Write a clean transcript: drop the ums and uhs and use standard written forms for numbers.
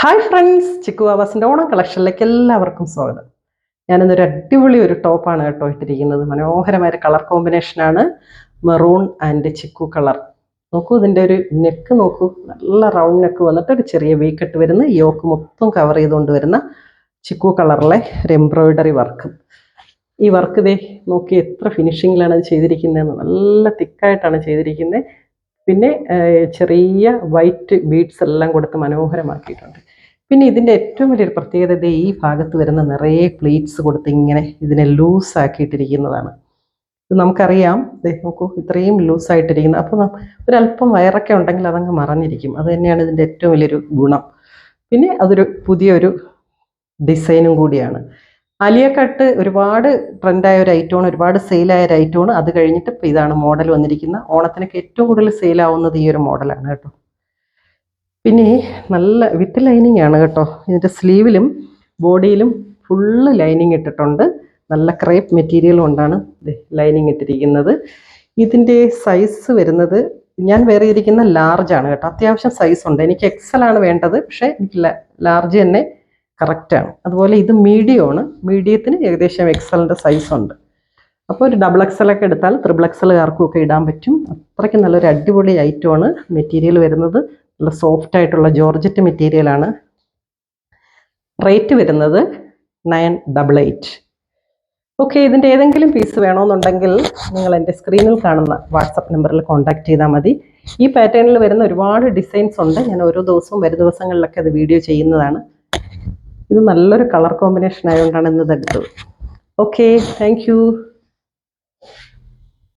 Hi friends, chikoo ആവാസിൻ്റെ Onam കളക്ഷനിലേക്ക് എല്ലാവർക്കും സ്വാഗതം. ഞാനിന്നൊരു അടിപൊളി ഒരു ടോപ്പാണ് കേട്ടോ ഇട്ടിരിക്കുന്നത്. മനോഹരമായ കളർ കോമ്പിനേഷനാണ്, മെറൂൺ ആൻഡ് ചിക്കു കളർ. നോക്കൂ, ഇതിൻ്റെ ഒരു നെക്ക് നോക്കൂ, നല്ല റൗണ്ട് നെക്ക് വന്നിട്ട് ഒരു ചെറിയ വീക്കട്ട് വരുന്ന യോക്ക് മൊത്തം കവർ ചെയ്തുകൊണ്ട് വരുന്ന ചിക്കു കളറിലെ ഒരു എംബ്രോയിഡറി വർക്ക്. ഈ വർക്ക് ഇതേ നോക്കി എത്ര ഫിനിഷിങ്ങിലാണ് അത് ചെയ്തിരിക്കുന്നതെന്ന്. നല്ല തിക്കായിട്ടാണ് ചെയ്തിരിക്കുന്നത്. പിന്നെ ചെറിയ വൈറ്റ് ബീഡ്സ് എല്ലാം കൊടുത്ത് മനോഹരമാക്കിയിട്ടുണ്ട്. പിന്നെ ഇതിൻ്റെ ഏറ്റവും വലിയൊരു പ്രത്യേകത ഈ ഭാഗത്ത് വരുന്ന നിറയെ പ്ലീറ്റ്സ് കൊടുത്ത് ഇങ്ങനെ ഇതിനെ ലൂസാക്കിയിട്ടിരിക്കുന്നതാണ്. ഇത് നമുക്കറിയാം, നോക്കൂ, ഇത്രയും ലൂസായിട്ടിരിക്കുന്നത്. അപ്പോൾ ഒരല്പം വയറൊക്കെ ഉണ്ടെങ്കിൽ അതങ്ങ് മറഞ്ഞിരിക്കും. അത് തന്നെയാണ് ഇതിൻ്റെ ഏറ്റവും വലിയൊരു ഗുണം. പിന്നെ അതൊരു പുതിയൊരു ഡിസൈനും കൂടിയാണ്. ആലിയ കട്ട് ഒരുപാട് ട്രെൻഡായ ഒരു ഐറ്റമാണ്, ഒരുപാട് സെയിലായ ഒരു ഐറ്റമാണ്. അത് കഴിഞ്ഞിട്ട് ഇപ്പോൾ ഇതാണ് മോഡൽ വന്നിരിക്കുന്ന. ഓണത്തിനൊക്കെ ഏറ്റവും കൂടുതൽ സെയിലാവുന്നത് ഈ ഒരു മോഡലാണ് കേട്ടോ. പിന്നെ നല്ല വിത്ത് ലൈനിങ് ആണ് കേട്ടോ. ഇതിൻ്റെ സ്ലീവിലും ബോഡിയിലും ഫുള്ള് ലൈനിങ് ഇട്ടിട്ടുണ്ട്. നല്ല ക്രേപ്പ് മെറ്റീരിയൽ കൊണ്ടാണ് ലൈനിങ് ഇട്ടിരിക്കുന്നത്. ഇതിൻ്റെ സൈസ് വരുന്നത്, ഞാൻ വേറെ ഇരിക്കുന്ന ലാർജാണ് കേട്ടോ. അത്യാവശ്യം സൈസ് ഉണ്ട്. എനിക്ക് എക്സൽ ആണ് വേണ്ടത്, പക്ഷേ എനിക്ക് ലാർജ് തന്നെ കറക്റ്റാണ്. അതുപോലെ ഇത് മീഡിയമാണ്. മീഡിയത്തിന് ഏകദേശം എക്സലിൻ്റെ സൈസ് ഉണ്ട്. അപ്പോൾ ഒരു ഡബിൾ എക്സലൊക്കെ എടുത്താൽ ത്രിബിൾ എക്സലുകാർക്കും ഒക്കെ ഇടാൻ പറ്റും. അത്രയ്ക്ക് നല്ലൊരു അടിപൊളി ഐറ്റമാണ്. മെറ്റീരിയൽ വരുന്നത് നല്ല സോഫ്റ്റ് ആയിട്ടുള്ള ജോർജറ്റ് മെറ്റീരിയലാണ്. റേറ്റ് വരുന്നത് 988. ഓക്കെ, ഇതിൻ്റെ ഏതെങ്കിലും പീസ് വേണമെന്നുണ്ടെങ്കിൽ നിങ്ങൾ എൻ്റെ സ്ക്രീനിൽ കാണുന്ന വാട്സപ്പ് നമ്പറിൽ കോൺടാക്ട് ചെയ്താൽ മതി. ഈ പാറ്റേണിൽ വരുന്ന ഒരുപാട് ഡിസൈൻസ് ഉണ്ട്. ഞാൻ ഓരോ ദിവസവും വരും ദിവസങ്ങളിലൊക്കെ അത് വീഡിയോ ചെയ്യുന്നതാണ്. ഇത് നല്ലൊരു കളർ കോമ്പിനേഷൻ ആയതുകൊണ്ടാണ് ഇന്നത് എടുത്തത്. Okay, thank you.